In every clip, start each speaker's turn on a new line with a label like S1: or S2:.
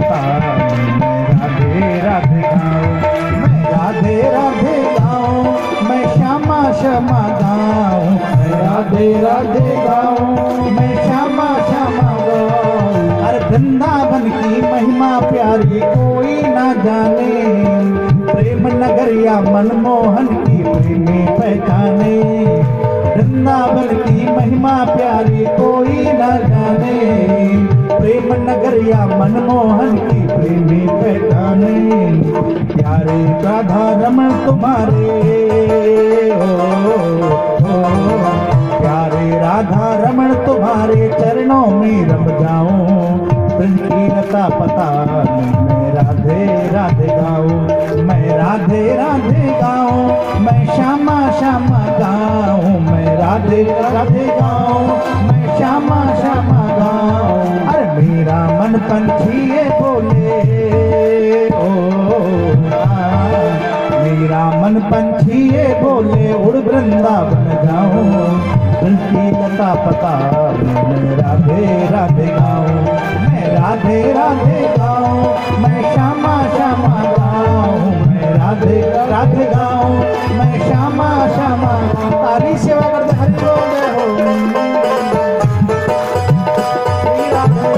S1: पता मैं राधे राधे गाऊं, मैं राधे राधे गाऊं, मैं श्यामा श्यामा गाऊं, मैं राधे राधे गाऊं, मैं श्यामा श्यामा गाऊं। अरे वृंदावन की महिमा प्यारी कोई ना जाने, प्रेम नगरिया मनमोहन की प्रेमी पहचाने। वृंदावन की महिमा प्यारी कोई न जाने, प्रेम नगरिया मनमोहन की प्रेमी पहचाने। प्यारे राधा रमण तुम्हारे प्यारे राधा रमण तुम्हारे चरणों में रम जाऊं, ब्रज की लता पता मैं राधे राधे गाऊं, मैं राधे राधे गाऊं, मैं श्यामा श्यामा गाऊं, मैं राधे राधे गाऊं, मैं श्यामा श्यामा गाऊं। अरे मेरा मन पंछी ये बोले मेरा मन पंछी ये बोले उड़ वृंदावन जाऊं, ब्रज की लता पता मैं राधे राधे गाऊं, मैं राधे राधे गाऊं, मैं श्यामा श्यामा गाऊं, मैं राधे राधे गाऊं, मैं श्यामा श्यामा। तारी सेवा करते हरि बोल हो श्री राधे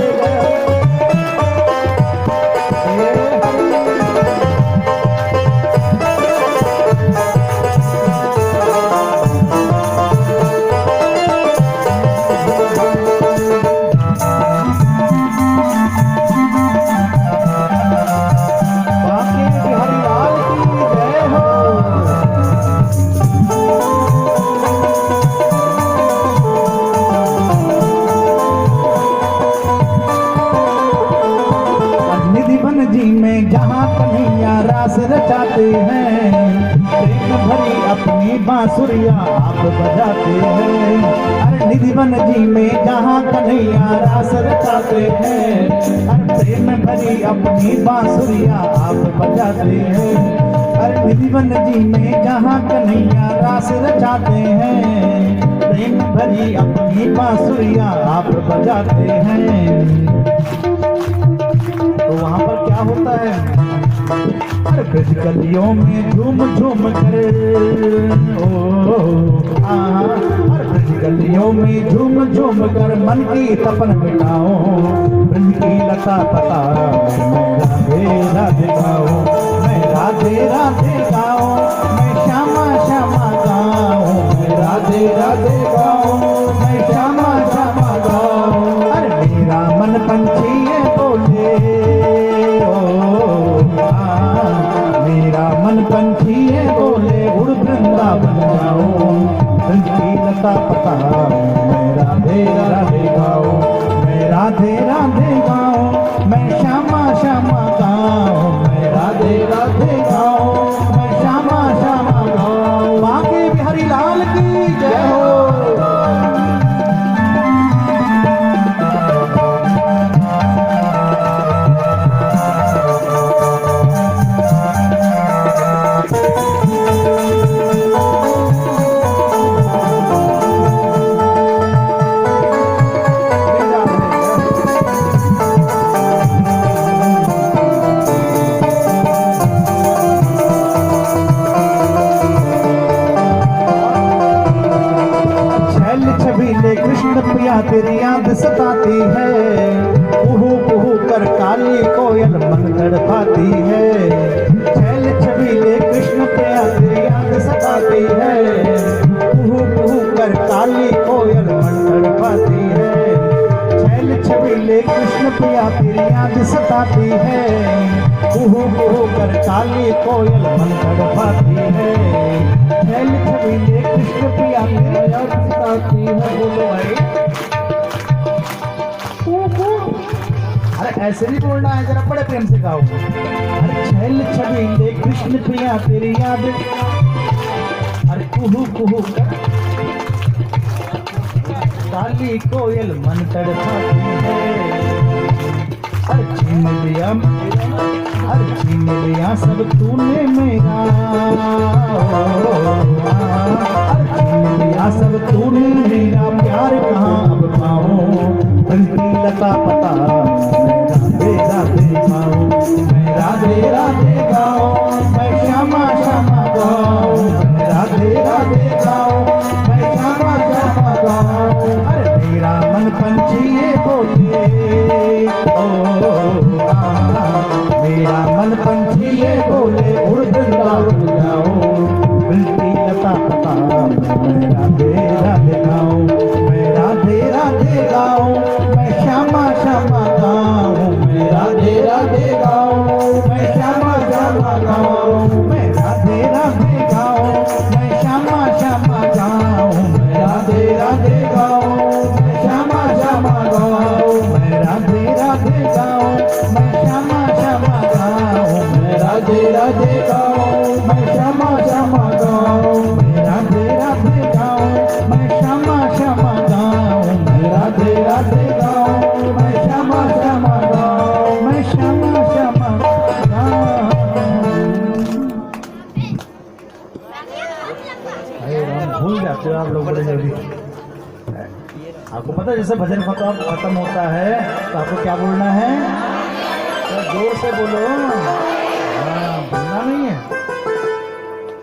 S1: रचाते हैं, प्रेम भरी अपनी बांसुरिया आप बजाते हैं। अरे निधिवन जी में जहाँ कन्हैया रास रचाते हैं, अरे प्रेम भरी अपनी बांसुरिया आप बजाते हैं। अरे निधिवन जी में जहाँ कन्हैया रास रचाते हैं, प्रेम भरी अपनी बांसुरिया आप बजाते हैं। तो वहाँ पर क्या होता है? अरे ब्रज गलियों में झूम झूम कर अरे ब्रज गलियों में झूम झूम कर मन की तपन मिटाओ, ब्रज की लता पता मैं राधे राधे गाऊं, मैं राधे राधे गाऊं, मैं श्यामा श्यामा गाऊं, मैं राधे राधे गाऊं, मैं श्यामा श्यामा गाऊं। अरे मेरा मन पंछी ये बोले मेरा मन पंछी ये बोले उड़ वृंदावन जाऊं, ब्रज की लता पता मैं राधे राधे गाऊं, मैं राधे राधे गाऊं, मैं श्यामा श्यामा गाऊं, मैं राधे राधे गाऊं, मैं श्यामा श्यामा गाऊं। बांके बिहारी लाल की जय हो। कृष्ण प्रिया तेरी याद सताती है, कुहू कुहू कर काली कोयल मन तड़पाती है। छैल छबीले कृष्ण प्रिया तेरी याद सताती है, कुहू कुहू कर काली कोयल मन तड़पाती है। छैल छबीले कृष्ण प्रिया तेरी याद सताती है, कुहू कुहू कर काली कोयल मन तड़पाती है। छैल छबीले कृष्ण प्रिया तेरी याद सताती है। बोलो भाई, अरे ऐसे नहीं बोलना है, जरा बड़े प्रेम से गाओ। अरे छैल छबीले कृष्ण प्रिया तेरी याद, अरे कुहू कुहू कर काली कोयल मन तड़पाती है। अरे छीन लिया सब तूने मेरा, अरे छीन लिया सब तूने मेरा, प्यार कहाँ अब पाऊं, ब्रज की लता पता मैं राधे राधे गाऊं। जैसे भजन खत्म होता है तो आपको क्या बोलना है? तो जोर से बोलो, हाँ बोलना नहीं है।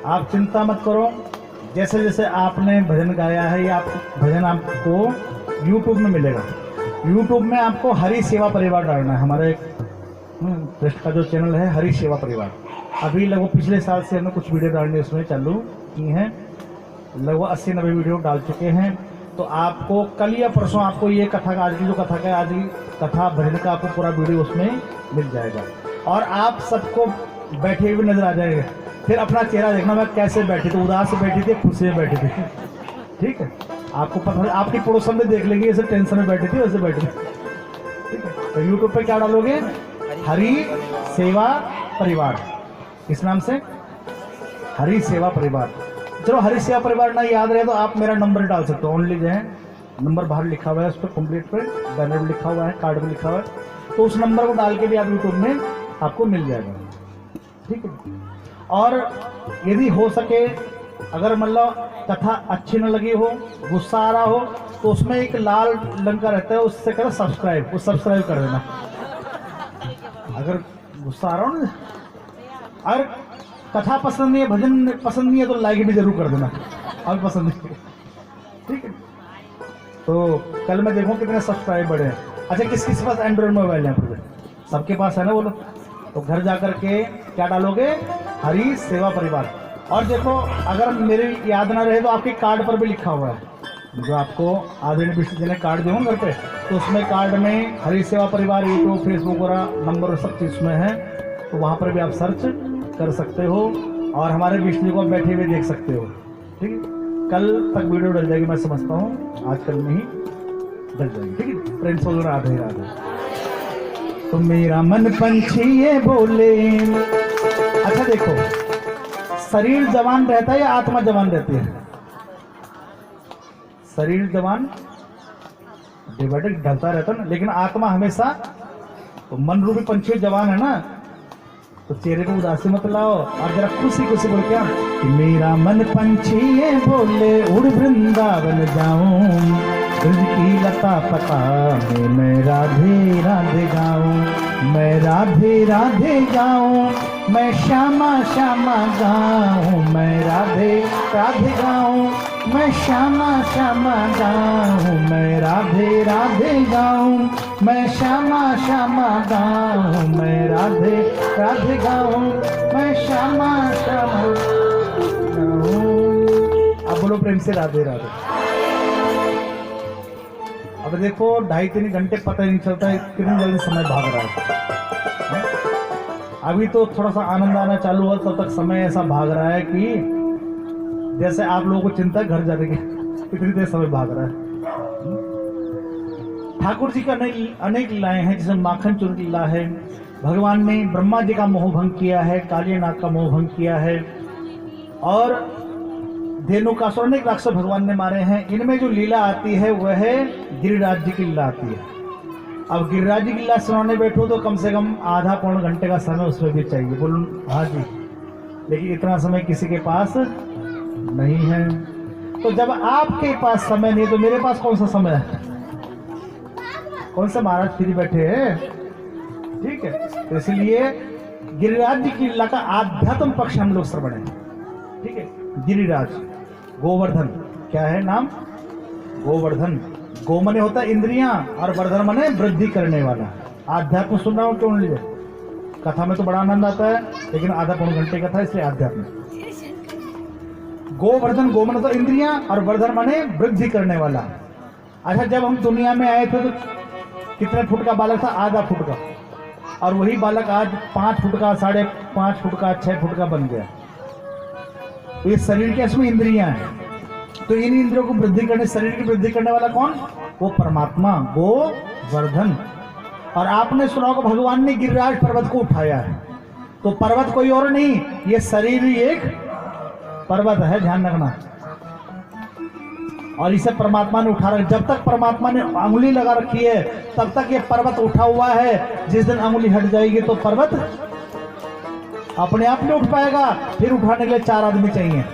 S1: आप चिंता मत करो, जैसे जैसे आपने भजन गाया है या भजन आपको YouTube में मिलेगा। YouTube में आपको हरि सेवा परिवार डालना है, हमारे ट्रस्ट का जो चैनल है हरि सेवा परिवार। अभी लगभग पिछले साल से हमने कुछ वीडियो डालने उसमें चालू की हैं, लगभग 80-90 वीडियो डाल चुके हैं। तो आपको कल या परसों आपको ये कथा का, आज की जो कथा का, आज की कथा भजन का आपको पूरा वीडियो उसमें मिल जाएगा और आप सबको बैठे हुए नजर आ जाएंगे। फिर अपना चेहरा देखना, मैं कैसे बैठी थी, उदास से बैठी थी, खुशी में बैठी थी, ठीक है? आपको पता, आपकी पड़ोसन में देख लेंगे ऐसे टेंशन में बैठी थी वैसे बैठी थी, ठीक है? तो यूट्यूब पे क्या डालोगे? हरि सेवा परिवार, इस नाम से हरि सेवा परिवार। चलो हरि सेवा परिवार ना याद रहे तो आप मेरा नंबर डाल सकते हो, ओनली जो है नंबर बाहर लिखा हुआ है उस पर, कंप्लीट पे बैनर भी लिखा हुआ है, कार्ड भी लिखा हुआ है, तो उस नंबर को डाल के भी आप यूट्यूब में आपको मिल जाएगा, ठीक है? और यदि हो सके, अगर मतलब कथा अच्छी न लगी हो, गुस्सा आ रहा हो, तो उसमें एक लाल लंका रहता है, उससे करो सब्सक्राइब, वो सब्सक्राइब कर देना। अगर गुस्सा आ रहा हो ना, अगर कथा पसंद नहीं है, भजन पसंद नहीं है, तो लाइक भी जरूर कर देना, और पसंद नहीं है, ठीक है? तो कल मैं देखूँ कितने सब्सक्राइब बढ़े हैं। अच्छा, किस किस पास एंड्रॉइड मोबाइल है? सबके पास है ना बोलो? तो घर जाकर के क्या डालोगे? हरि सेवा परिवार। और देखो, अगर मेरी याद ना रहे तो आपके कार्ड पर भी लिखा हुआ है, जो आपको आदरणीय विष्णु जी ने कार्ड दिया घर पे, तो उसमें कार्ड में हरि सेवा परिवार यूट्यूब, फेसबुक वगैरह नंबर सब चीज़ उसमें है, तो वहाँ पर भी आप सर्च कर सकते हो और हमारे विष्णु को बैठे हुए देख सकते हो, ठीक है? कल तक वीडियो डल जाएगी, मैं समझता हूँ आज कल में ही डल जाएगी, ठीक है? फ्रेंड्स बोलो राधे राधे। तो मेरा मन पंछी ये बोले। अच्छा देखो, शरीर जवान रहता है या आत्मा जवान रहती है? शरीर जवान डिवाइडेड ढलता रहता है ना, लेकिन आत्मा हमेशा, तो मन रूपी पंछी जवान है ना, तो चेहरे को उदासी मत लाओ और जरा खुशी खुशी बोल क्या कि मेरा मन पंछी ये बोले, उड़ वृंदावन जाऊं, ब्रज की लता पता में मैं राधे राधे गाऊं, मैं राधे राधे गाऊं, मैं श्यामा श्यामा गाऊं, मैं राधे राधे गाऊं, मैं श्यामा श्यामा गाऊं, मैं राधे राधे गाऊं, मैं श्यामा श्यामा गाऊं, मैं राधे राधे गाऊं, मैं श्यामा श्यामा गाऊं। अब बोलो प्रेम से राधे राधे। अब देखो 2.5-3 घंटे पता ही नहीं चलता है, कितनी जल्दी समय भाग रहा है। अभी तो थोड़ा सा आनंद आना चालू हुआ, तब तक समय ऐसा भाग रहा है कि जैसे आप लोगों को चिंता घर जाने की, इतनी देर समय भाग रहा है। ठाकुर जी का अनेक लीलाएं हैं, जिसमें माखन चूर की लीला है, भगवान ने ब्रह्मा जी का मोह भंग किया है, काली नाग का मोह भंग किया है, और धेनुकासुर अनेक राक्षस भगवान ने मारे हैं। इनमें जो लीला आती है वह है गिरिराज जी की लीला आती है। अब गिरिराज जी की लीला सुनाने बैठो तो कम से कम आधा-पौन घंटे का समय उसमें भी चाहिए, बोलूं हाँ जी, लेकिन इतना समय किसी के पास नहीं है। तो जब आपके पास समय नहीं तो मेरे पास कौन सा समय है? कौन सा महाराज फ्री बैठे हैं, ठीक है? तो इसलिए गिरिराज जी की लीला का आध्यात्म पक्ष हम लोग श्रवण है, ठीक है? गिरिराज, गोवर्धन, क्या है नाम? गोवर्धन। गो मने होता है इंद्रियां और वर्धन मने वृद्धि करने वाला। आध्यात्म सुन रहा हूं क्यों लीजिए, कथा में तो बड़ा आनंद आता है, लेकिन आधा-पौन घंटे कथा, इसलिए आध्यात्म। गोवर्धन, गो मने तो इंद्रियां और वर्धन मने वृद्धि करने वाला। अच्छा, जब हम दुनिया में आए थे तो कितने फुट का बालक था? आधा फुट का, और वही बालक आज 5 फुट का, 5.5 फुट का, 6 फुट का बन गया। तो ये शरीर के इसमें इंद्रियां हैं, तो इन इंद्रियों को वृद्धि करने, शरीर की वृद्धि करने वाला कौन? वो परमात्मा, गोवर्धन। और आपने सुना होगा भगवान ने गिरिराज पर्वत को उठाया है, तो पर्वत कोई और नहीं, ये शरीर ही एक पर्वत है, ध्यान रखना। और इसे परमात्मा ने उठा रखा। जब तक परमात्मा ने अंगुली लगा रखी है तब तक ये पर्वत उठा हुआ है। जिस दिन अंगुली हट जाएगी तो पर्वत अपने आप में उठ पाएगा। फिर उठाने के लिए 4 आदमी चाहिए,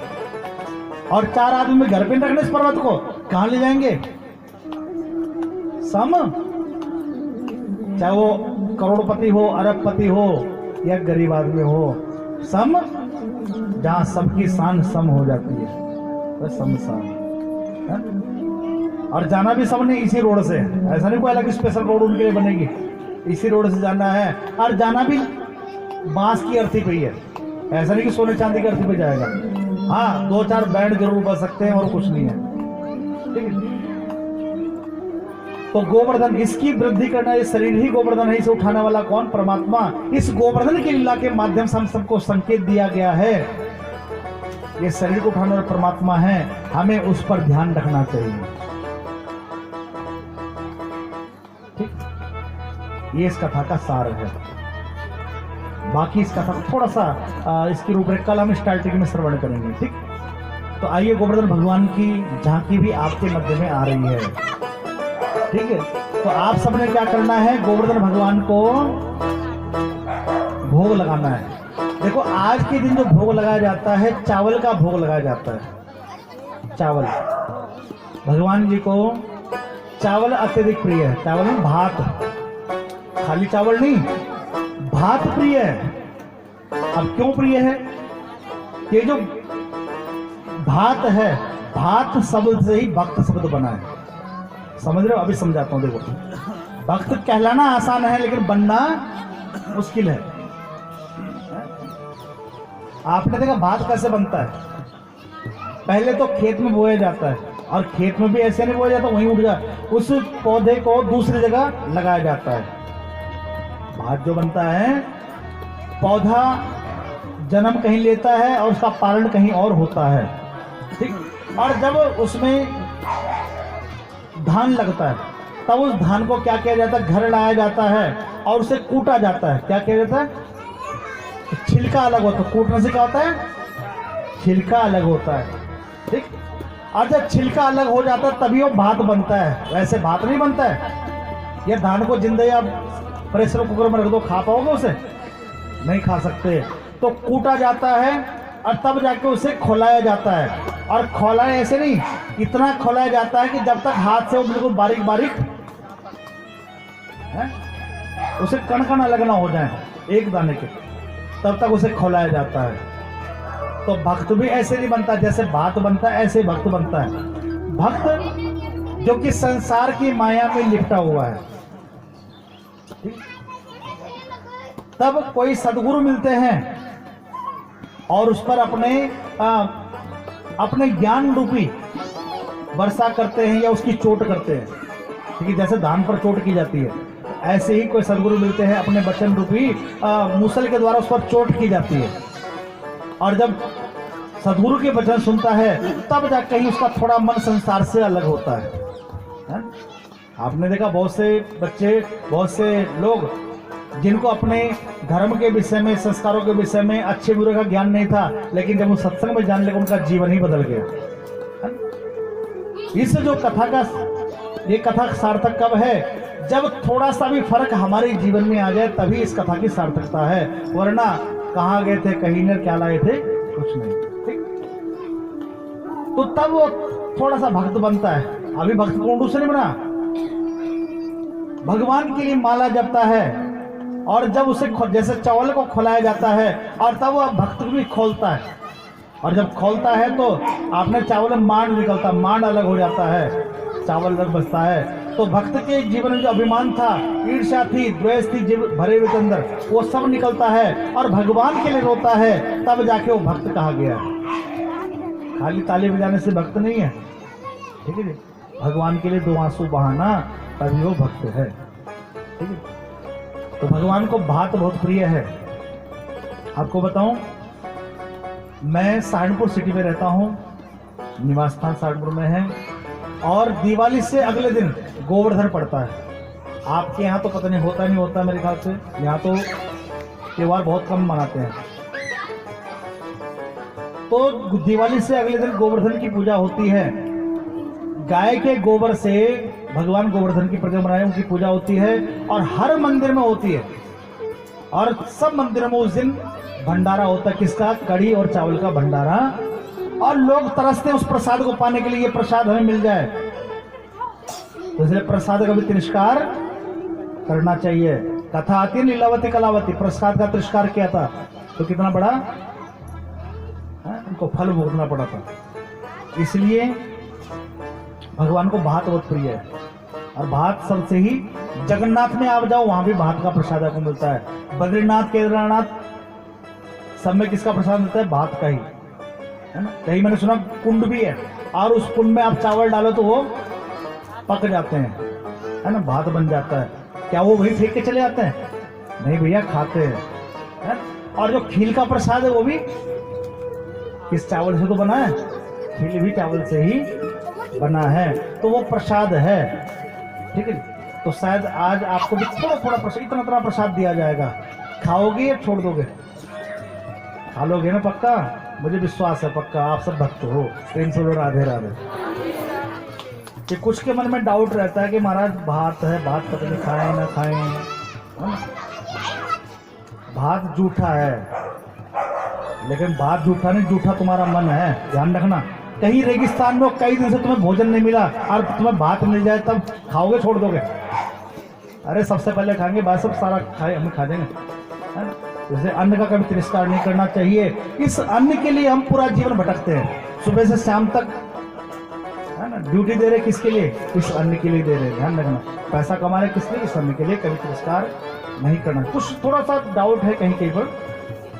S1: और 4 आदमी में घर पे रखने इस पर्वत को कहां ले जाएंगे? सम, चाहे वो करोड़पति हो, अरबपति हो या गरीब आदमी हो, सम, जहां सबकी शान सम हो जाती है तो समसान है? और जाना भी सबने इसी रोड से, ऐसा नहीं कोई अलग स्पेशल रोड उनके लिए बनेगी, इसी रोड से जाना है। और जाना भी बांस की अर्थी पे ही है, ऐसा नहीं कि सोने चांदी की अर्थी पे जाएगा। हाँ, 2-4 बैंड जरूर बज सकते हैं और कुछ नहीं है, ठीक है। तो गोवर्धन, इसकी वृद्धि करना, ये शरीर ही गोवर्धन है, इसे उठाने वाला कौन? परमात्मा। इस गोवर्धन की लीला के माध्यम से हम सबको संकेत दिया गया है, ये शरीर को उठाने वाला परमात्मा है, हमें उस पर ध्यान रखना चाहिए, ठीक। ये इस कथा का सार है। बाकी इस कथा थोड़ा सा इसकी रूपरेखा हम स्टार्टिंग में श्रवण करेंगे, ठीक। तो आइए, गोवर्धन भगवान की झांकी भी आपके मध्य में आ रही है, ठीक है। तो आप सबने क्या करना है? गोवर्धन भगवान को भोग लगाना है। देखो, आज के दिन जो भोग लगाया जाता है, चावल का भोग लगाया जाता है। चावल, भगवान जी को चावल अत्यधिक प्रिय है। चावल में भात, खाली चावल नहीं, भात प्रिय है। अब क्यों प्रिय है? ये जो भात है, भात शब्द से ही भक्त शब्द बना है, समझ रहे हो? अभी समझाता हूं। देखो, भक्त कहलाना आसान है लेकिन बनना मुश्किल है। आपने देखा भात कैसे बनता है? पहले तो खेत में बोया जाता है, और खेत में भी ऐसे नहीं बोया जाता वहीं उठ जाए, उस पौधे को दूसरी जगह लगाया जाता है। भात जो बनता है, पौधा जन्म कहीं लेता है और उसका पालन कहीं और होता है, ठीक। और जब उसमें धान लगता है, तब उस धान को क्या किया जाता है? घर लाया जाता है और उसे कूटा जाता है। क्या किया जाता है? छिलका अलग होता है। कूटने से क्या होता है? छिलका अलग होता है, ठीक। और जब छिलका अलग हो जाता है तभी वो भात बनता है, वैसे भात नहीं बनता है। ये धान को जिंदे आप प्रेशर कुकर में रख दो, खा पाओगे उसे? नहीं खा सकते। तो कूटा जाता है और तब जाके उसे खौलाया जाता है। और खौलाया ऐसे नहीं, इतना खौलाया जाता है कि जब तक हाथ से वो बिल्कुल बारीक बारीक है, उसे कण कण अलग ना हो जाए एक दाने के, तब तक उसे खौलाया जाता है। तो भक्त भी ऐसे नहीं बनता, जैसे भात बनता है ऐसे भक्त बनता है। भक्त जो कि संसार की माया में लिपटा हुआ है, तब कोई सदगुरु मिलते हैं और उस पर अपने ज्ञान रूपी वर्षा करते हैं या उसकी चोट करते हैं, ठीक है। जैसे धान पर चोट की जाती है, ऐसे ही कोई सदगुरु मिलते हैं, अपने वचन रूपी मूसल के द्वारा उस पर चोट की जाती है। और जब सदगुरु के वचन सुनता है तब जाकर ही उसका थोड़ा मन संसार से अलग होता है। आपने देखा बहुत से बच्चे, बहुत से लोग जिनको अपने धर्म के विषय में, संस्कारों के विषय में अच्छे बुरे का ज्ञान नहीं था, लेकिन जब वो सत्संग में जान लगे उनका जीवन ही बदल गया। इस जो कथा का, ये कथा सार्थक कब है? जब थोड़ा सा भी फर्क हमारे जीवन में आ जाए तभी इस कथा की सार्थकता है, वरना कहाँ गए थे, कहीं न क्या लाए थे, कुछ नहीं, ठीक। तो तब वो थोड़ा सा भक्त बनता है। अभी भक्त कोंडू से नहीं बना, भगवान के लिए माला जपता है, और जब उसे जैसे चावल को खोलाया जाता है और तब वह भक्त भी खोलता है, और जब खोलता है तो आपने चावल में मांड निकलता, मांड अलग हो जाता है, चावल अलग बचता है। तो भक्त के जीवन में जो अभिमान था, ईर्ष्या थी, द्वेष थी भरे हुए के अंदर, वो सब निकलता है और भगवान के लिए रोता है, तब जाके वो भक्त कहा गया। खाली ताली बजाने से भक्त नहीं है, ठीक है जी। भगवान के लिए 2 आंसू बहाना, तभी वो भक्त है, ठीक है। तो भगवान को भात बहुत प्रिय है। आपको बताऊं, मैं सहारनपुर सिटी में रहता हूं, निवास स्थान सहारनपुर में है, और दिवाली से अगले दिन गोवर्धन पड़ता है। आपके यहाँ तो पता नहीं होता नहीं होता, मेरे ख्याल से यहाँ तो त्योहार बहुत कम मनाते हैं। तो दिवाली से अगले दिन गोवर्धन की पूजा होती है। गाय के गोबर से भगवान गोवर्धन की प्रतिमा बनाए, उनकी पूजा होती है और हर मंदिर में होती है। और सब मंदिरों में उस दिन भंडारा होता है। किसका? कढ़ी और चावल का भंडारा। और लोग तरसते हैं उस प्रसाद को पाने के लिए, ये प्रसाद हमें मिल जाए। तो इसलिए प्रसाद का भी तिरस्कार करना चाहिए। कथा आती है लीलावती कलावती, प्रसाद का तिरस्कार किया था तो कितना बड़ा उनको फल भोगना पड़ा था। इसलिए भगवान को भात बहुत प्रिय है, और भात सबसे ही जगन्नाथ में आप जाओ वहां भी भात का प्रसाद आपको मिलता है। बद्रीनाथ केदारनाथ सब में किसका प्रसाद मिलता है? भात का ही, है ना। कहीं मैंने सुना कुंड भी है, और उस कुंड में आप चावल डालो तो वो पक जाते हैं, है ना, भात बन जाता है। क्या वो वही फेंक के चले जाते हैं? नहीं भैया, खाते हैं, है? और जो खील का प्रसाद है वो भी किस चावल से तो बना है? खील भी चावल से ही बना है, तो वो प्रसाद है, ठीक है। तो शायद आज आपको भी थोड़ा थोड़ा प्रसाद, इतना इतना प्रसाद दिया जाएगा। खाओगे या छोड़ दोगे? खा लोगे ना पक्का? मुझे विश्वास है पक्का, आप सब भक्त हो। प्रेम से बोलो राधे राधे। कि कुछ के मन में डाउट रहता है कि महाराज भात है, भात पता नहीं खाएं ना खाएं। भात जूठा है, लेकिन भात जूठा नहीं, जूठा तुम्हारा मन है, ध्यान रखना। कहीं रेगिस्तान में कई दिन से तुम्हें भोजन नहीं मिला और तुम्हें भात मिल जाए तब खाओगे, छोड़ दोगे? अरे सबसे पहले खाएंगे, बाद सब सारा खाए हम खा देंगे। जैसे अन्न का कभी तिरस्कार नहीं करना चाहिए। इस अन्न के लिए हम पूरा जीवन भटकते हैं, सुबह से शाम तक, है ना। ड्यूटी दे रहे किसके लिए? इस अन्न के लिए दे रहे, ध्यान रखना। पैसा कमा रहे किस लिए? इस अन्न के लिए। कभी तिरस्कार नहीं करना। कुछ थोड़ा सा डाउट है कहीं पर,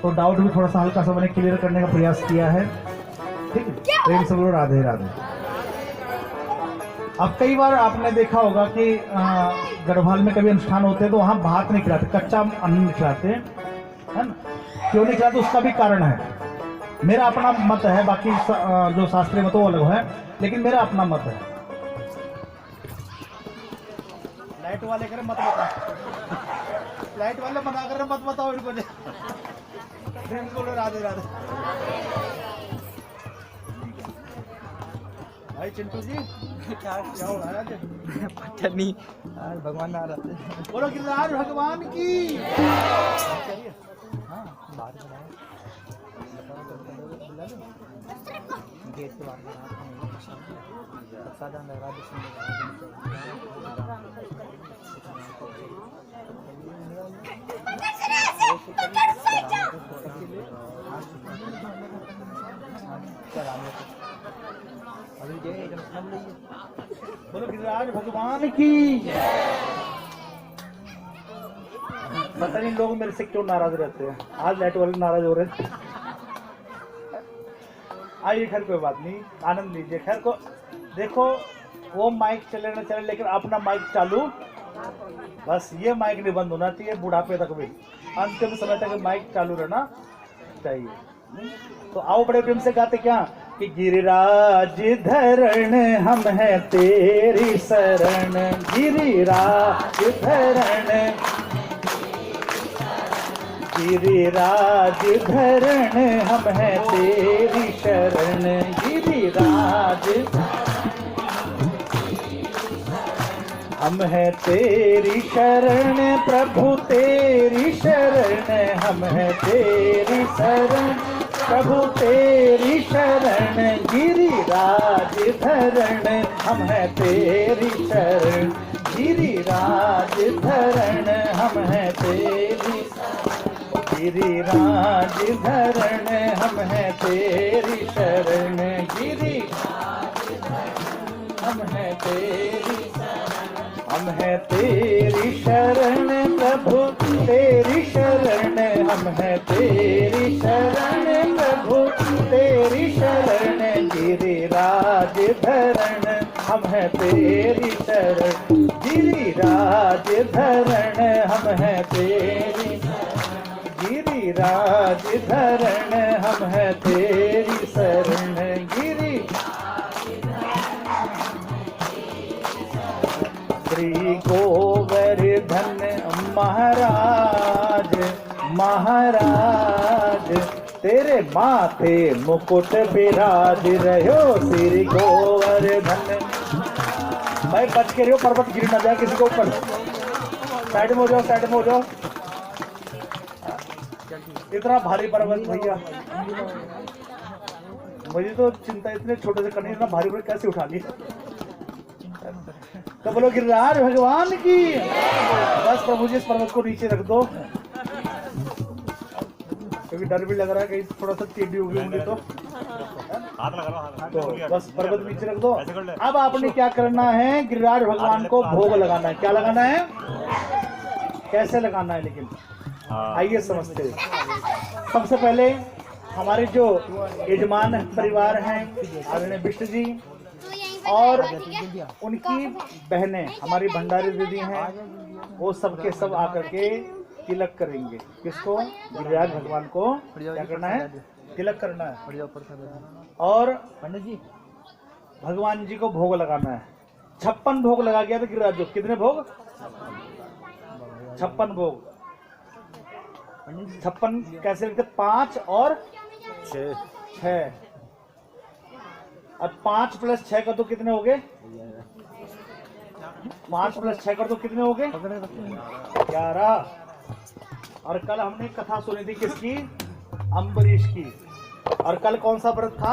S1: तो डाउट भी थोड़ा सा हल्का सा मैंने क्लियर करने का प्रयास किया है, ठीक है। प्रेम से बोलो राधे राधे। अब कई बार आपने देखा होगा कि गढ़वाल में कभी अनुष्ठान होते हैं तो वहां भात नहीं खिलाते, कच्चा अन्न नहीं खिलाते, है ना। क्यों नहीं खिलाते? उसका भी कारण है। मेरा अपना मत है, बाकी जो शास्त्रीय मत वो अलग है, लेकिन मेरा अपना मत है। लाइट वाले करे मत बताओ, लाइट वाले मना कर मत बताओ इनको। प्रेम से बोलो राधे राधे। भाई चिंटू जी क्या हो रहा है? पता नहीं, भगवान आ रहे। बोलो गिरिराज भगवान की। हाँ बात गेट के बाहर बोलो गिरिराज भगवान की। पता नहीं लोग मेरे से क्यों नाराज रहते हैं, आज लाइट वाले नाराज हो रहे हैं। आइए, खैर कोई बात नहीं, आनंद लीजिए। खैर को देखो, वो माइक चले ना चले, लेकिन अपना माइक चालू, बस ये माइक नहीं बंद होना चाहिए बुढ़ापे तक भी, अंतिम समय तक माइक चालू रहना चाहिए। तो आओ बड़े प्रेम से गाते क्या कि गिरिराज धरण हम है तेरी शरण, गिरिराज धरण, गिरिराज धरण हम है तेरी शरण, गिरिराज हम है तेरी शरण, प्रभु तेरी शरण हम है तेरी शरण, प्रभु तेरी शरण, गिरिराज धरण हम है तेरी शरण, गिरिराज धरण हम है तेरी, गिरिराज धरण हम है तेरी शरण, गिरिराज हम है तेरी, हम है तेरी शरण, प्रभु तेरी शरण हम है तेरी शरण, प्रभु तेरी शरण, गिरिराज धरण हम है तेरी शरण, गिरिराज धरण हम है तेरी, गिरिराज धरण हम है तेरी शरण, गिरि श्री गोवर्धन महाराज, महाराज तेरे माथे मुकुट विराज रहो, श्री गोवर्धन। भाई बच के रहो, पर्वत गिर ना जाए किसी के ऊपर। साइड में हो जाओ, साइड में हो जाओ। इतना भारी पर्वत भैया, मुझे तो चिंता, इतने छोटे से करनी, इतना भारी पर्वत कैसे उठा ली। तो बोलो गिरिराज भगवान की। बस प्रभु जी इस पर्वत को नीचे रख दो, क्योंकि डर भी लग रहा है कहीं थोड़ा सा टेढ़ी होगी होंगी तो बस पर्वत नीचे रख दो। अब आपने क्या करना है, गिरिराज भगवान को भोग लगाना है। क्या लगाना है, कैसे लगाना है, लेकिन आइए समझते हैं। सबसे पहले हमारे जो यजमान परिवार हैं आदरणीय विष्णु जी और उनकी बहनें हमारी भंडारी दीदी हैं, वो सबके सब आकर के तिलक करेंगे। किसको, गिरिराज भगवान को क्या करना है, तिलक करना है और पंडित जी भगवान जी को भोग लगाना है। 56 भोग लगा गया था गिरिराज जो, कितने भोग, 56 भोग। 56 कैसे लिखते, 5 और 6 और 5 + 6 कर दो कितने हो गए, 5 + 6 कर दो कितने हो गए, 11। और कल हमने कथा सुनी थी किसकी, अम्बरीश की। और कल कौन सा व्रत था,